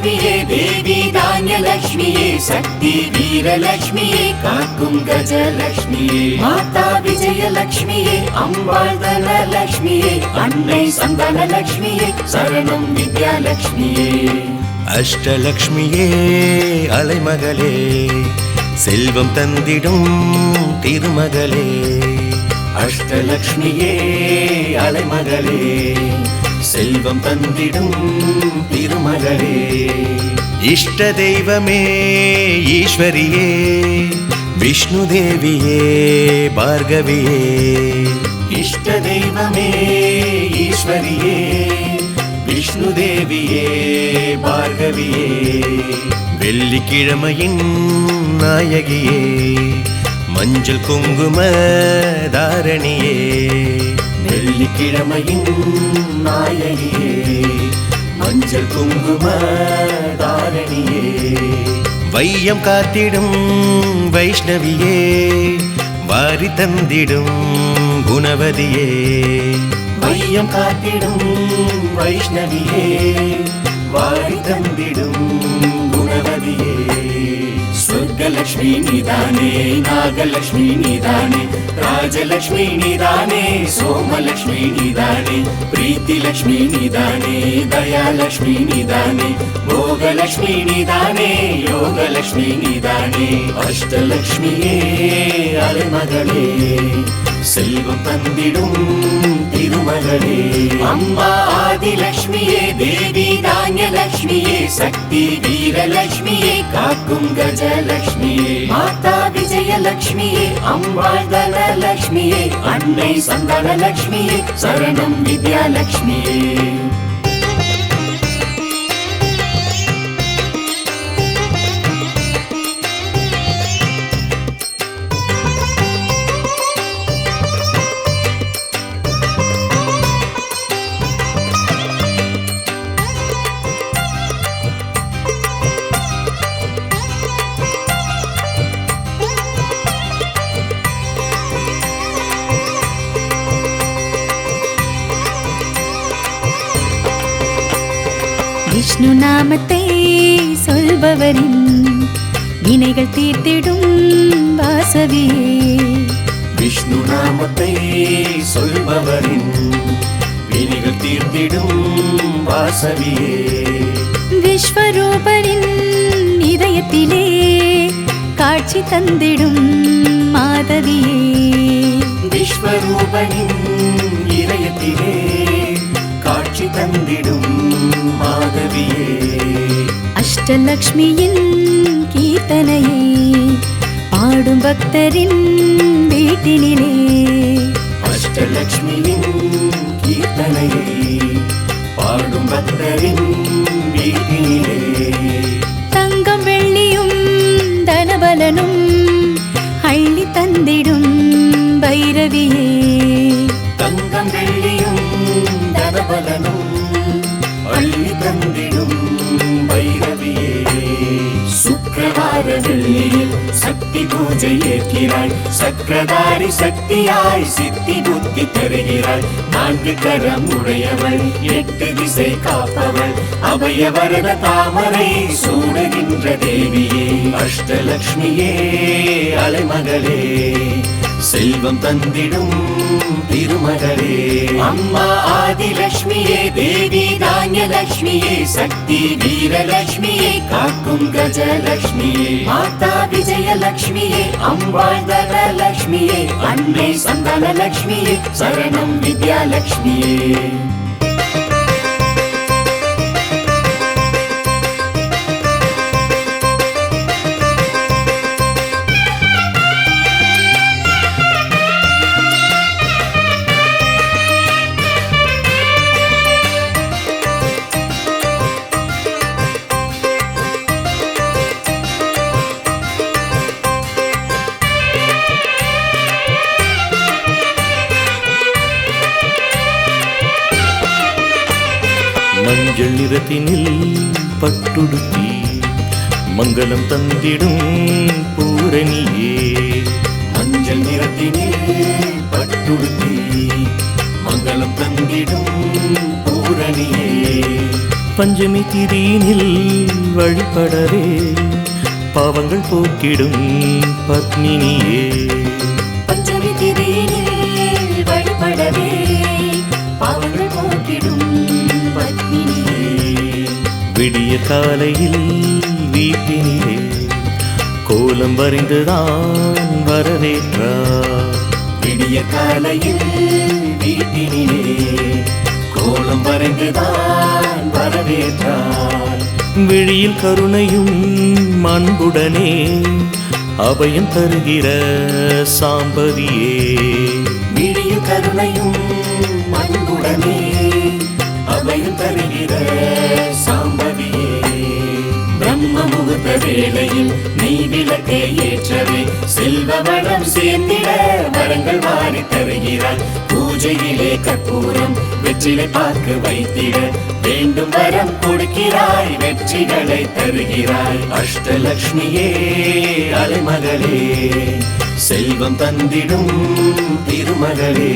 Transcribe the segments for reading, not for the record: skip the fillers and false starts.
அஷ்டலக்ஷ்மியே தேவி தானியலக்ஷ்மியே சக்தி வீரலக்ஷ்மியே காக்கும் கஜலக்ஷ்மியே மாதா விஜயலக்ஷ்மியே அம்பாள் தனலக்ஷ்மியே அன்னை சந்தானலக்ஷ்மியே சரணம் வித்யாலக்ஷ்மியே. அஷ்டலக்ஷ்மியே அலைமகளே செல்வம் தந்திடும் திருமகளே. அஷ்டலக்ஷ்மியே அலைமகளே செல்வம் தந்திடும் திருமகளே. இஷ்ட தெய்வமே ஈஸ்வரியே விஷ்ணு தேவியே பார்கவியே. இஷ்ட தெய்வமே ஈஸ்வரியே விஷ்ணு தேவியே பார்கவியே. வெள்ளிக்கிழமையின் நாயகியே மஞ்சள் குங்கும தாரணியே. வெள்ளிக்கிழமையின் நாயகியே மஞ்சள் குங்கும தாரணியே. வையம் காத்திடும் வைஷ்ணவியே வாரி தந்திடும் குணவதியே. வையம் காத்திடும் வைஷ்ணவியே வாரி தந்திடும் குணவதியே. சொர்க்கலக்ஷ்மி நீதானே நாகலக்ஷ்மி நீதானே ராஜலக்ஷ்மி நீதானே சோமலக்ஷ்மி நீதானே பிரீத்திலக்ஷ்மி நீதானே தயாலக்ஷ்மி நீதானே போகலக்ஷ்மி நீதானே யோகலக்ஷ்மி நீதானே. அஷ்டலக்ஷ்மியே அலைமகளே செல்வம் தந்திடும் திருமகளே. அம்மா ஆதிலக்ஷ்மியே தேவி தானியலக்ஷ்மியே சக்தி வீரலக்ஷ்மியே காக்கும் கஜலக்ஷ்மியே மாதா விஜயலக்ஷ்மியே அம்பாள் தனலக்ஷ்மியே அன்னை சந்தானலக்ஷ்மியே சரணம் வித்யாலக்ஷ்மியே. விஷ்ணு நாமத்தை சொல்பவரின் வினைகள் தீர்த்திடும் வாசவியே. விஷ்ணு நாமத்தை சொல்பவரின் வினைகள் தீர்த்திடும் வாசவியே. விஸ்வரூபரின் இதயத்திலே காட்சி தந்திடும் மாதவியே. விஸ்வரூபனின் இதயத்திலே காட்சி தந்திடும் மாதவியே. அஷ்டலக்ஷ்மியின் கீர்த்தனையை பாடும் பக்தரின் வீட்டினிலே. அஷ்டலக்ஷ்மியின் கீர்த்தனையை பாடும் பக்தரின் வீட்டினிலே. தங்கம் வெள்ளியும் தனபலனும் அள்ளி தந்திடும் பைரவியே. தங்கம் வெள்ளியும் தனபலனும் அள்ளி தந்திடும் பைரவியே. சுக்கிரவார வெள்ளியில் சக்தி பூஜை ஏற்கிறாய் சக்கரதாரி சக்தியாய் சித்தி புத்தி தருகிறாய். 4 கரம் உடையவள் 8 திசை காப்பவள் அபயவரத தாமரை சூடுகின்ற தேவியே. அஷ்டலக்ஷ்மியே அலைமகளே செல்வம் தந்திடும் திருமகளே. அம்மா ஆதிலக்ஷ்மியே தேவி தானியலக்ஷ்மியே சக்தி வீரலக்ஷ்மியே காக்கும் கஜலக்ஷ்மியே மாதா விஜயலக்ஷ்மியே அம்பாள் தனலக்ஷ்மியே அன்னை சந்தானலக்ஷ்மியே சரணம் வித்யாலக்ஷ்மியே. மஞ்சள் நிறத்தினில் பட்டுடுத்தி மங்களம் தந்திடும் பூரணியே. மஞ்சள் நிறத்தினில் பட்டுடுத்தி மங்களம் தந்திடும் பூரணியே. பஞ்சமி திதியினில் வழிபடவே பாவங்கள் போக்கிடும் பத்மினியே. பஞ்சமி திதியினில் வழிபடவே பாவங்கள் போக்கிடும் பத்மினியே. விடிய காலையில் வீட்டினிலே கோலம் வரைந்துதான் வரவேற்றார். விடிய காலையில் வீட்டினிலே கோலம் வரைந்துதான் வரவேற்றார். விழியில் கருணையும் அன்புடனே அபயம் தருகிற சாம்பவியே. விழிய கருணையும் அன்புடனே அபயம் தருகிற சாம்பவியே. பிரம்ம முகூர்த்த வேளையில் நெய் விளக்கை ஏற்றவே செல்வ வளம் சேர்ந்திட வரங்கள் வாரி தருகிறார். பூஜையிலே கற்பூரம் வெற்றிலை பார்க்க வைத்திட வேண்டும் வரம் கொடுக்கிறாய், வெற்றிகளை தருகிறாய். அஷ்டலக்ஷ்மியே அலைமகளே, செல்வம் தந்திடும் திருமகளே.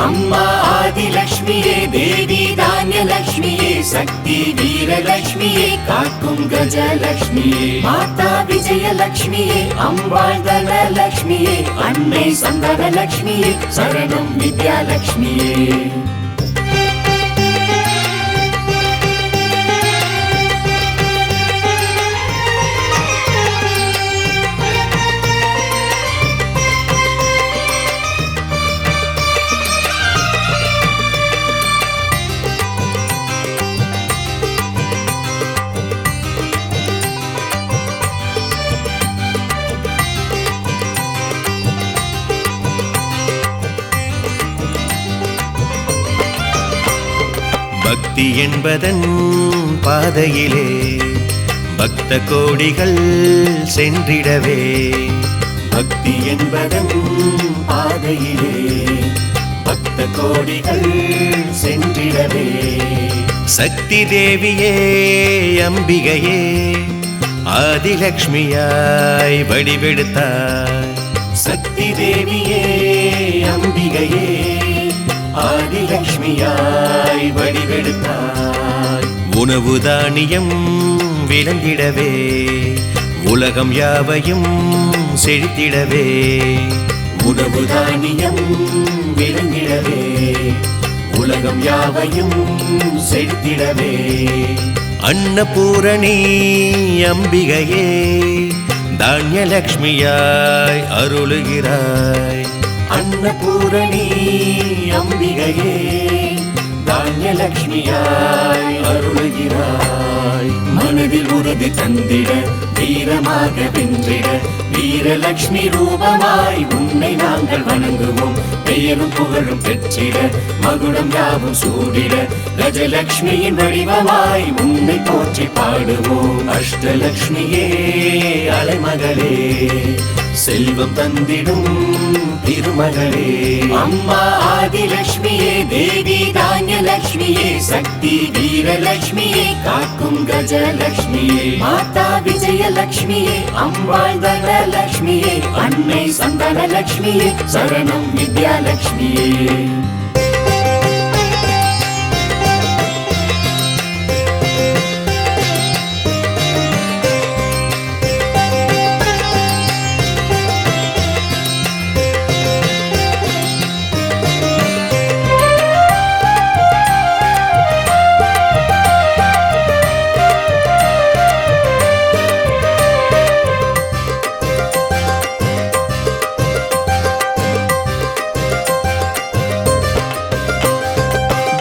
அம்மா ஆதிலக்ஷ்மியே, தேவி தானியலக்ஷ்மியே, சக்தி வீரலக்ஷ்மியே, காக்கும் கஜலக்ஷ்மியே, மாதா விஜயலக்ஷ்மியே, அம்பாள் தனலக்ஷ்மியே, அன்னை சந்தானலக்ஷ்மியே, சரணம் வித்யாலக்ஷ்மியே. பக்தி என்பதன் பாதையிலே பக்த கோடிகள் சென்றிடவே. பக்தி என்பதன் பாதையிலே பக்த கோடிகள் சென்றிடவே. சக்தி தேவியே அம்பிகையே ஆதிலக்ஷ்மியாய் வடிவெடுத்தாய். சக்தி தேவியே அம்பிகையே ஆதிலக்ஷ்மியாய் வடிவெடுத்தாய். உணவு தானியம் விளங்கிடவே உலகம் யாவையும் செழித்திடவே. உணவு தானியம் விளங்கிடவே உலகம் யாவையும் செழித்திடவே. அன்னபூரணி அம்பிகையே தானியலக்ஷ்மியாய் அருளுகிறாய். அன்னபூரணி அம்பிகையே தானியலக்ஷ்மியாய் அருளுகிறாய். மனதில் உறுதி தந்திட வீரமாக வென்றிட வீரலக்ஷ்மி ரூபமாய் உன்னை நாங்கள் வணங்குவோம். பெயரும் புகழும் பெற்றிட மகுடம் யாவும் சூடிட கஜலக்ஷ்மியின் வடிவமாய் உன்னை போற்றி பாடுவோம். அஷ்டலக்ஷ்மியே அலைமகளே, செல்வம் தந்திடும் திருமகளே. அம்மா ஆதிலக்ஷ்மியே, தேவி தானியலக்ஷ்மியே, சக்தி வீரலக்ஷ்மியே, காக்கும் கஜலக்ஷ்மியே, மாதா விஜயலக்ஷ்மியே, அம்பாள் தனலக்ஷ்மியே, அன்னை சந்தானலக்ஷ்மியே, சரணம் வித்யாலக்ஷ்மியே.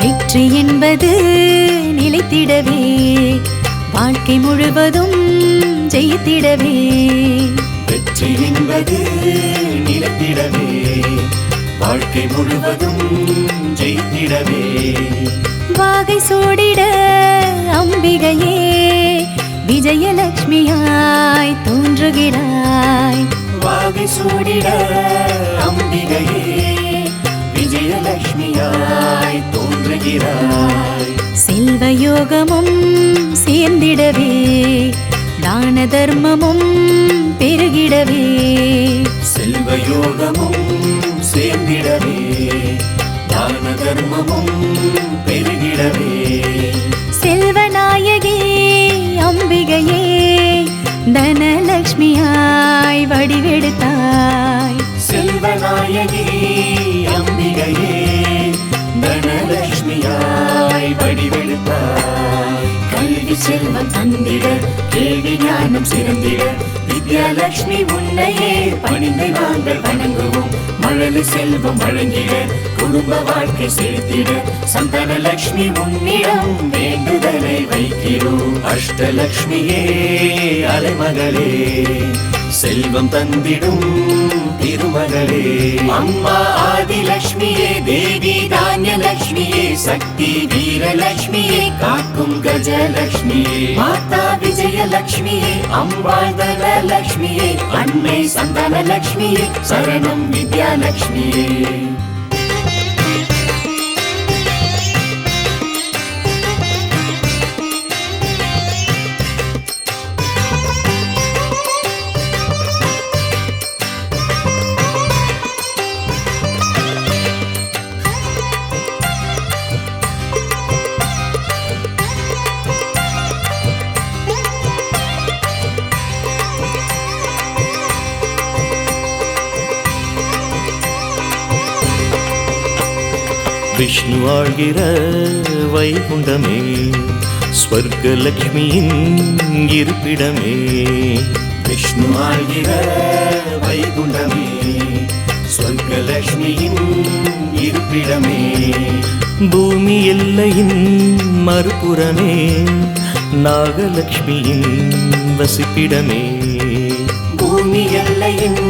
வெற்றி என்பது நிலைத்திடவே வாழ்க்கை முழுவதும் ஜெயித்திடவே. வெற்றி என்பது நிலைத்திடவே வாழ்க்கை முழுவதும் ஜெயித்திடவே. வாகை சூடிட அம்பிகையே விஜயலக்ஷ்மியாய் தோன்றுகிறாய். வாகை சூடிட அம்பிகையே விஜயலக்ஷ்மியாய் தோன்றுகிறாய். செல்வ யோகமும் சேர்ந்திடவே தான தர்மமும் பெருகிடவே. செல்வ யோகமும் சேர்ந்திடவே தான தர்மமும் பெருகிடவே. செல்வநாயகி செல்வம் தந்திட கேள்வி ஞானம் சிறந்திட வித்யாலட்சுமி உன்னையே பணிந்து நாங்கள் வணங்குவோம். மழலை செல்வம் வழங்கிட குடும்ப வாழ்க்கை செலுத்திட சந்தான லட்சுமி உன்னிடம் வேண்டுதலை வைக்கிறோம். அஷ்டலட்சுமியே அலைமகளே செல்வம் தந்திடும் திருமகளே, அம்மா ஆதிலட்சுமியே தேவி தானியலட்சுமியே சக்தி வீரலட்சுமியே காக்கும் கஜலட்சுமியே மாதா விஜயலட்சுமியே அம்பாள் தனலட்சுமியே அன்னை சந்தானலட்சுமியே சரணம் வித்யாலட்சுமியே. விஷ்ணு ஆழ்கிற வைகுண்டமே ஸ்வர்கலக்ஷ்மியின் இருப்பிடமே. விஷ்ணு ஆழ்கிற வைகுண்டமே ஸ்வர்கலட்சுமியின் இருப்பிடமே. பூமி எல்லையின் மறுபுறமே நாகலக்ஷ்மியின் வசிப்பிடமே. பூமி எல்லையின்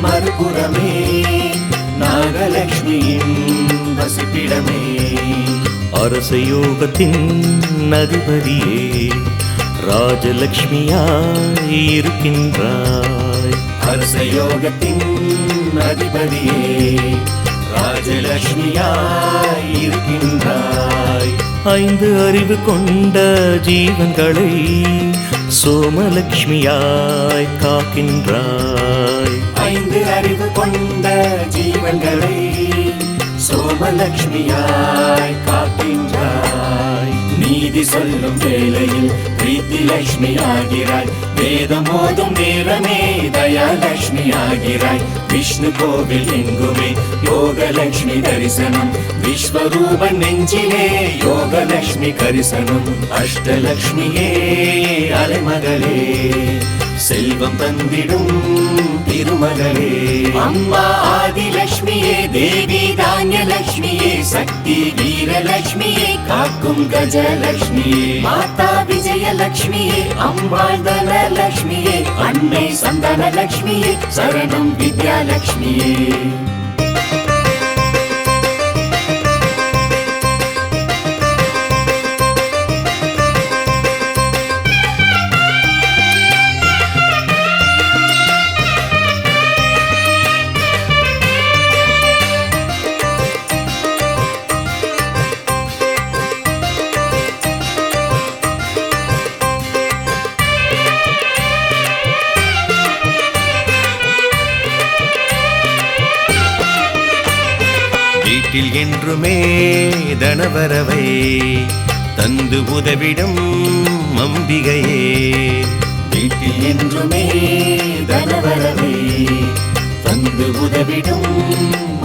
மறுபுறமே நாகலட்சுமியின் வசிப்பிடமே. அரசயோகத்தின் அதிபதியே ராஜலக்ஷ்மியாய் இருக்கின்றாய். அரசயோகத்தின் அதிபதியே ராஜலட்சுமியாய் இருக்கின்றாய். 5 அறிவு கொண்ட ஜீவன்களை சோமலக்ஷ்மியாய் காக்கின்றாய். 5 அறிவு கொண்ட ஜீவன்களை சோமலட்சுமியாய் காக்கின்றாய். நீதி சொல்லும் வேளையில் பிரீத்தி லட்சுமி ஆகிறாய். வேதமோதும் நேரமே தயாலட்சுமி ஆகிறாய். விஷ்ணு கோவில் எங்குமே யோகலட்சுமி தரிசனம். விஸ்வரூபன் நெஞ்சிலே யோகலட்சுமி கரிசனம். அஷ்டலட்சுமியே அலைமகளே செல்வம் தந்திடும் திருமகளே, அம்மா ஆதிலட்சுமியே தேவி தானியலட்சுமியே சக்தி வீரலட்சுமியே காக்கும் கஜலட்சுமியே மாதா விஜயலட்சுமியே அம்பாள் தனலட்சுமியே அன்னை சந்தானலட்சுமியே சரணம் வித்யாலட்சுமியே. வீட்டில் என்றுமே தனவரவை தந்து உதவிடும் அம்பிகையே. வீட்டில் என்றுமே தனவரவை தந்து உதவிடும்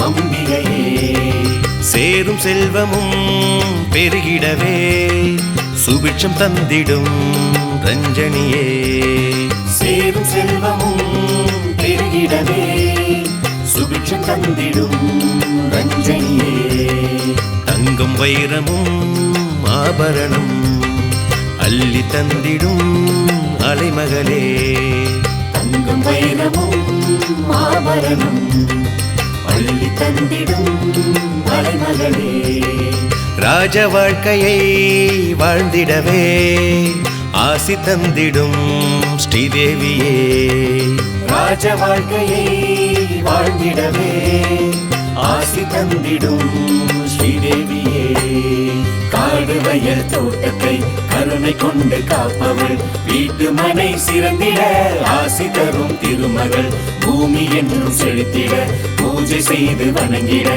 அம்பிகையே. சேரும் செல்வமும் பெருகிடவே சுபிட்சம் தந்திடும் ரஞ்சனியே. சேரும் செல்வமும் பெருகிடவே சுபிட்சம் தந்திடும் ரஞ்சனியே. தங்கம் வைரமும் ஆபரணம் அள்ளி தந்திடும் அலைமகளே. தங்கம் வைரமும் ஆபரணம் அள்ளி தந்திடும் அலைமகளே. ராஜ வாழ்க்கையை வாழ்ந்திடவே ஆசி தந்திடும் ஸ்ரீதேவியே. ராஜ வாழ்க்கையை வாழ்ந்திடவே ஆசி தந்திடும் ஸ்ரீதேவியே. காடு வயல் தோட்டத்தை கருணை கொண்டு காப்பவள் வீட்டு மனை சிறந்திட ஆசி தரும் திருமகள். பூமி என்றும் செலுத்திட பூஜை செய்து வணங்கிட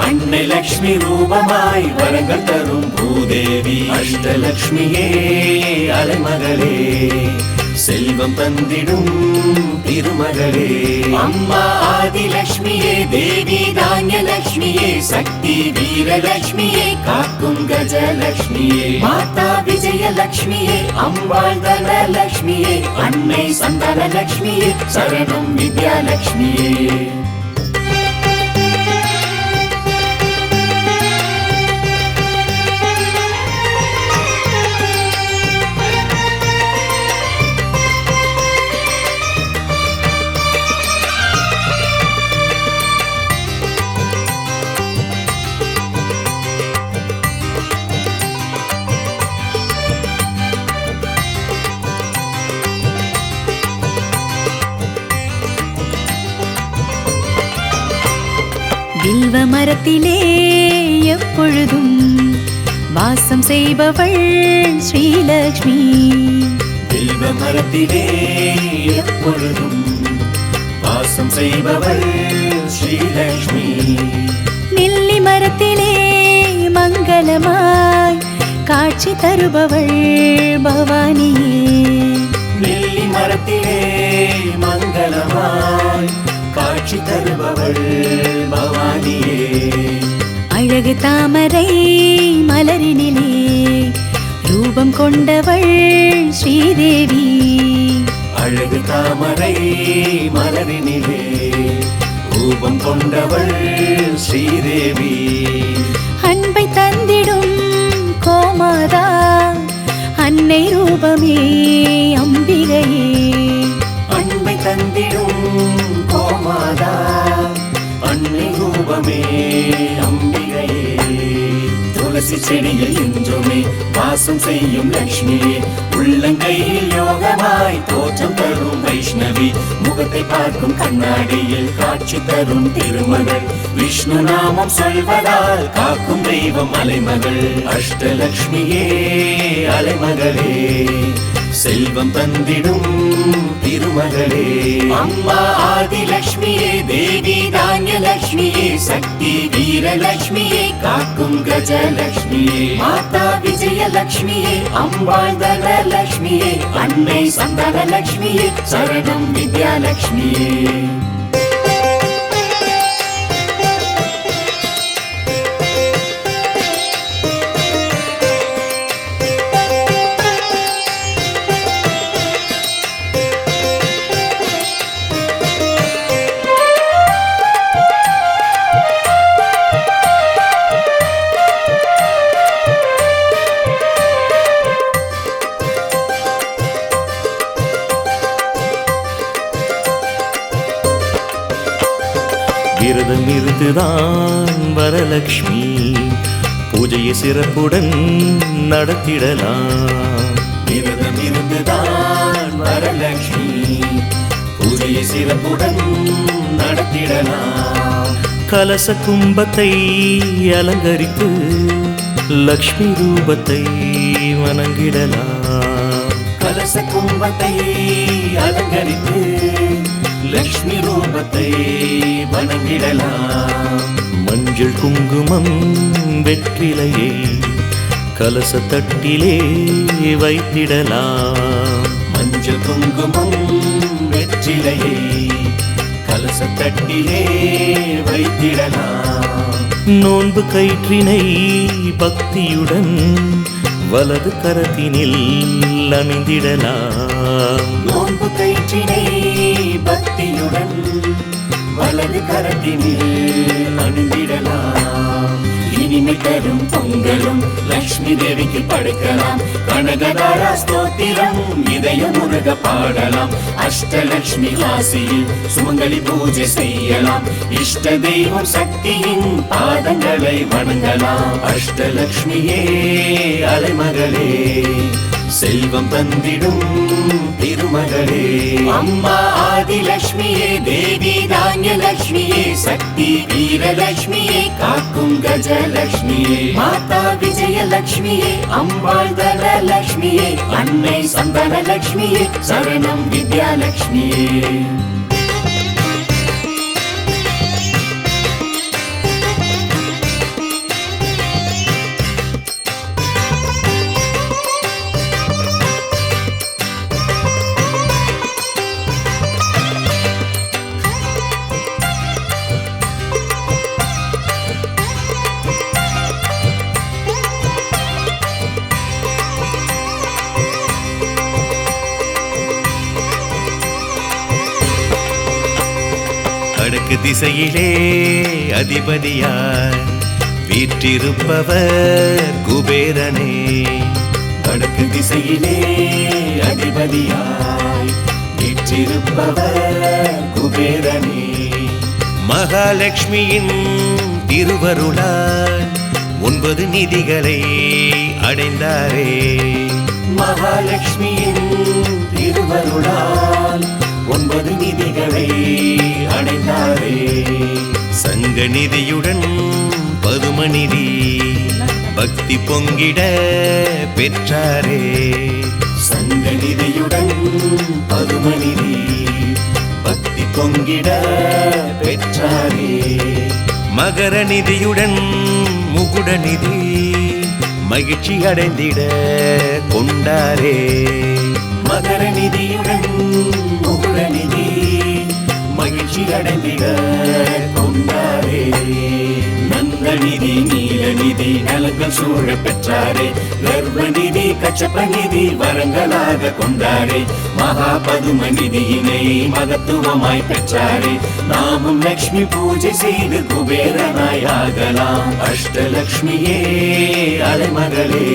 அன்னை லட்சுமி ரூபமாய் வரங்கள் தரும் பூதேவி. அஷ்டலட்சுமியே அலைமகளே செல்வம் தந்திடும் திருமகளே. அம்மா ஆதிலட்சுமியே, தேவி தானியலட்சுமியே, சக்தி வீரலட்சுமியே, காக்கும் கஜலட்சுமியே, மாதா விஜயலட்சுமியே, அம்பாள் தனலட்சுமியே, அன்னை சந்தானலட்சுமியே, சரணம் வித்யாலட்சுமியே. வில்வ மரத்திலே எப்பொழுதும் வாசம் செய்பவள் ஸ்ரீலக்ஷ்மி. வில்வ மரத்திலே எப்பொழுதும் வாசம் செய்பவள் ஸ்ரீலக்ஷ்மி. நெல்லி மரத்திலே மங்களமாய் காட்சி தருபவள் பவானியே. நெல்லி மரத்திலே மங்களமாய் காட்சி தருபவள் பவானியே. அழகு தாமரை மலரினிலே ரூபம் கொண்டவள் ஸ்ரீதேவி. அழகு தாமரை மலரினிலே ரூபம் கொண்டவள் ஸ்ரீதேவி. அன்பை தந்திடும் கோமாதா அன்னை ரூபமே அம்பிகையே. அன்பை தந்திடும் கோமாதா அன்னை ரூபமே அம்பிகையே. துளசி செடியில் என்றுமே வாசம் செய்யும் லக்ஷ்மியே, உள்ளங்கையில் யோகமாய் தோற்றம் தரும் வைஷ்ணவி, முகத்தை பார்க்கும் கண்ணாடியில் காட்சி தரும் திருமகள், விஷ்ணு நாமம் சொல்வதால் காக்கும் தெய்வம் அலைமகள். அஷ்டலக்ஷ்மியே அலைமகளே, செல்வம் தந்திடும் திருமகளே. அம்மா ஆதிலட்சுமியே, தேவி தானியலட்சுமியே, சக்தி வீரலட்சுமியே, காக்கும் கஜலட்சுமியே, மாதா விஜயலட்சுமியே, அம்பாள் தனலட்சுமியே, அன்னை சந்தானலட்சுமியே, சரணம் வித்யாலட்சுமியே. விரதம் இருந்துதான் வரலக்ஷ்மி, பூஜையை சிறப்புடன் நடத்திடலாம். விரதம் இருந்துதான் வரலட்சுமி, பூஜையை சிறப்புடன் நடத்திடலாம். கலச கும்பத்தை அலங்கரித்து லக்ஷ்மி ரூபத்தை வணங்கிடலாம். கலச கும்பத்தை அலங்கரித்து லக்ஷ்மி ரூபத்தை வணங்கிடலாம். மஞ்சள் குங்குமம் வெற்றிலையை கலச தட்டிலே வைத்திடலாம். மஞ்சள் குங்குமம் வெற்றிலையை கலச தட்டிலே வைத்திடலாம். நோன்பு கயிற்றினை பக்தியுடன் வலது கரத்தினில் அணிந்திடலாம். நோன்பு கயிற்றினை பக்தியுடன் வலது கரத்தினில் அணிந்திடலாம். இனிமை தரும் பொங்கலும் லக்ஷ்மி தேவிக்கு படைக்கலாம். கனகதாரா ஸ்தோத்திரம் இதயம் முருக பாடலாம். அஷ்டலக்ஷ்மி ஆசியில் சுமங்கலி பூஜை செய்யலாம். இஷ்ட தெய்வம் சக்தியின் பாதங்களை வணங்கலாம். அஷ்டலக்ஷ்மியே அலைமகளே, செல்வம் தந்திடும் திருமகளே. அம்மா ஆதிலட்சுமியே, தேவி தானியலட்சுமியே, சக்தி வீரலட்சுமியே, காக்கும் கஜலட்சுமியே, மாதா விஜயலட்சுமியே, அம்பாள் தனலட்சுமியே, அன்னை சந்தானலட்சுமியே, சரணம் வித்யாலட்சுமியே. வடக்கு திசையிலே அதிபதியாய் வீற்றிருப்பவர் குபேரனே. வடக்கு திசையிலே அதிபதியாய் வீற்றிருப்பவர் குபேரனே. மகாலட்சுமியின் திருவருளால் 9 நிதிகளை அடைந்தாரே. மகாலட்சுமியின் திருவருளால் 9 நிதிகளை அடைந்தாரே. சங்க நிதியுடன் பதுமநிதி பக்தி பொங்கிட பெற்றாரே. சங்க நிதியுடன் பதுமநிதி பக்தி பொங்கிட பெற்றாரே. மகர நிதியுடன் முகுட நிதி மகிழ்ச்சி அடைந்திட கொண்டாரே. மகர நிதியுடன் முகுட நிதி மகிழ்ச்சி அடைந்திட கொண்டாரே. நந்த நிதி நீல நிதி நலங்கள் சூழ பெற்றாரே. கர்வ நிதி கச்சப்ப நிதி வரங்களாக கொண்டாரே. மகா பதும நிதியினை மகத்துவமாய் பெற்றாரே. நாமும் லக்ஷ்மி பூஜை செய்து குபேரனாய் ஆகலாம். அஷ்டலக்ஷ்மியே அலைமகளே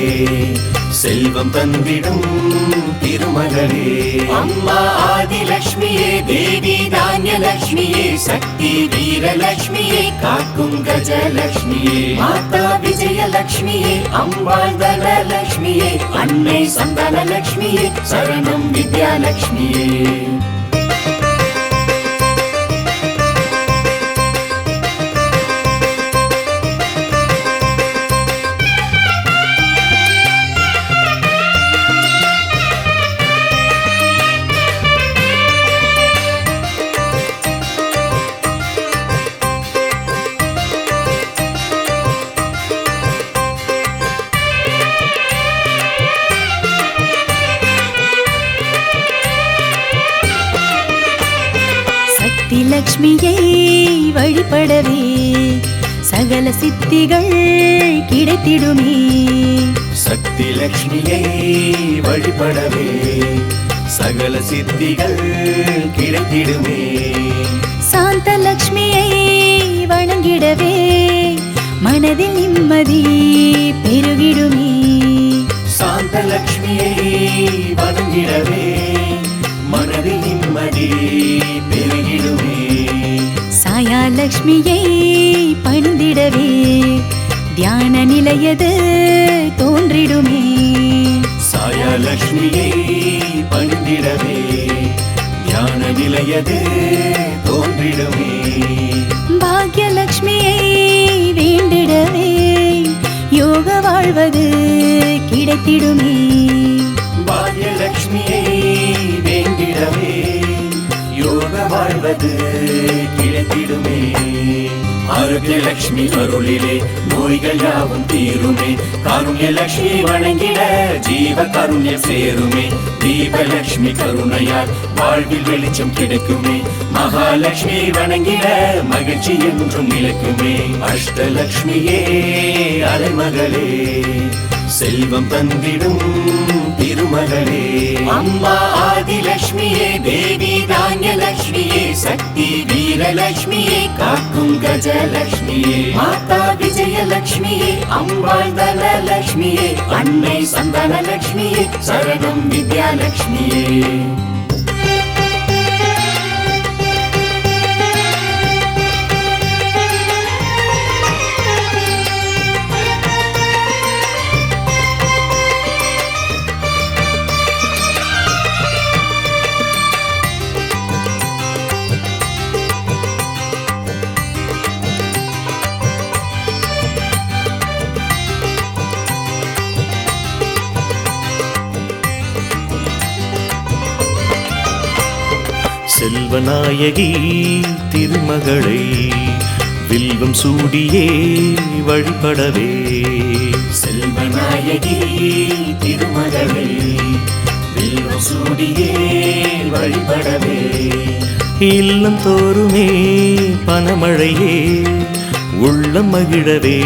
செல்வம் தந்திடும் திருமகளே. அம்மா ஆதிலக்ஷ்மியே தேவி தானியலக்ஷ்மியே சக்தி வீரலக்ஷ்மியே காக்கும் கஜலக்ஷ்மியே மாதா விஜயலக்ஷ்மியே அம்பாள் தனலக்ஷ்மியே அன்னை சந்தானலக்ஷ்மியே சரணம் வித்யாலக்ஷ்மியே. லக்ஷ்மியை வழிபடவே சகல சித்திகள் கிடைத்திடுமே. சக்தி லக்ஷ்மியை வழிபடவே சகல சித்திகள் கிடைத்திடுமே. சாந்த லக்ஷ்மியை வணங்கிடவே மனதில் நிம்மதி பெருகிடுமே. சாந்த லக்ஷ்மியை வணங்கிடவே மனதில் நிம்மதி பெருகிடுமே. சாயா லக்ஷ்மியை பணிந்திடவே தியான நிலையது தோன்றிடுமே. சாயா லக்ஷ்மியை பணிந்திடவே தியான நிலையது தோன்றிடுமே. பாக்யலக்ஷ்மியை வேண்டிடவே யோக வாழ்வது கிடைத்திடுமே. பாக்யலக்ஷ்மியை வேண்டிடவே யோக வாழ்வது கிடைத்திடுமே. ஆரோக்கியலக்ஷ்மி அருளிலே நோய்கள் யாவும் தீருமே. காருண்யலக்ஷ்மி வணங்கிட ஜீவ கருண்யம் சேருமே. தீபலக்ஷ்மி கருணையால் வாழ்வில் வெளிச்சம் கிடைக்குமே. மகாலட்சுமி வணங்கிட மகிழ்ச்சி என்றும் நிலைக்குமே. அஷ்டலக்ஷ்மியே அலைமகளே செல்வம் தந்திடும் திருமகளே. அம்மா ஆதிலக்ஷ்மியே தேவி தானியலக்ஷ்மியே சக்தி வீரலக்ஷ்மியே காக்கும் கஜலக்ஷ்மியே மாதா விஜயலக்ஷ்மியே அம்பாள் தனலக்ஷ்மியே அன்னை சந்தானலக்ஷ்மியே சரணம் வித்யாலக்ஷ்மியே. செல்வநாயகி திருமகளை வில்வம் சூடியே வழிபடவே. செல்வநாயகி திருமகளை வில்வம் சூடியே வழிபடவே. இல்லம் தோறுமே பனமழையே உள்ளம் மகிழவே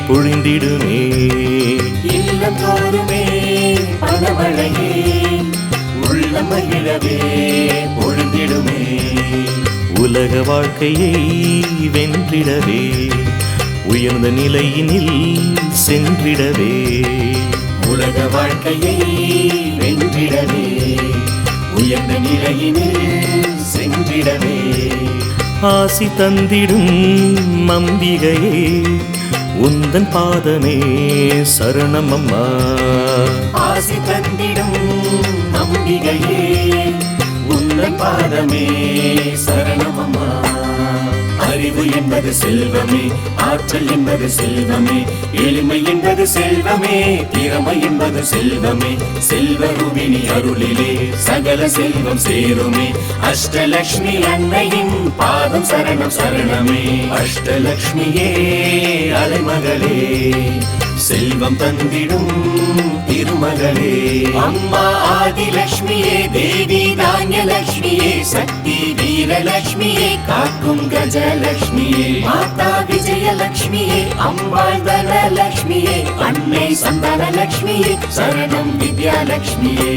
பொழிந்திடுமே. இல்லம் தோறுமே பனமழையே உள்ளம் மகிழவே பொழிந்திடுமே. உலக வாழ்க்கையை வென்றிடவே உயர்ந்த நிலையினில் சென்றிடவே உலக வாழ்க்கையை வென்றிடவே உயர்ந்த நிலையினில் சென்றிடவே ஆசி தந்திடும் அம்பிகையே உந்தன் பாதமே சரணம் அம்மா ஆசி தந்திடும் அம்பிகையே உந்தன் பாதமே சரணம் அம்மா அறிவு என்பது செல்வமே ஆற்றல் என்பது செல்வமே எளிமை என்பது செல்வமே திறமை என்பது செல்வமே செல்வரூபிணி அருளிலே சகல செல்வம் சேருமே அஷ்டலக்ஷ்மி அன்னையின் பாதம் சரணம் சரணமே அஷ்டலக்ஷ்மியே அலைமகளே செல்வம் தந்திடும் திருமகளே அம்மா ஆதிலக்ஷ்மியே தேவி தானியலக்ஷ்மியே சக்தி வீரலக்ஷ்மியே காக்கும் கஜலக்ஷ்மியே மாதா விஜயலக்ஷ்மியே அம்பாள் தனலக்ஷ்மியே அன்னை சந்தானலக்ஷ்மியே சரணம் வித்யாலக்ஷ்மியே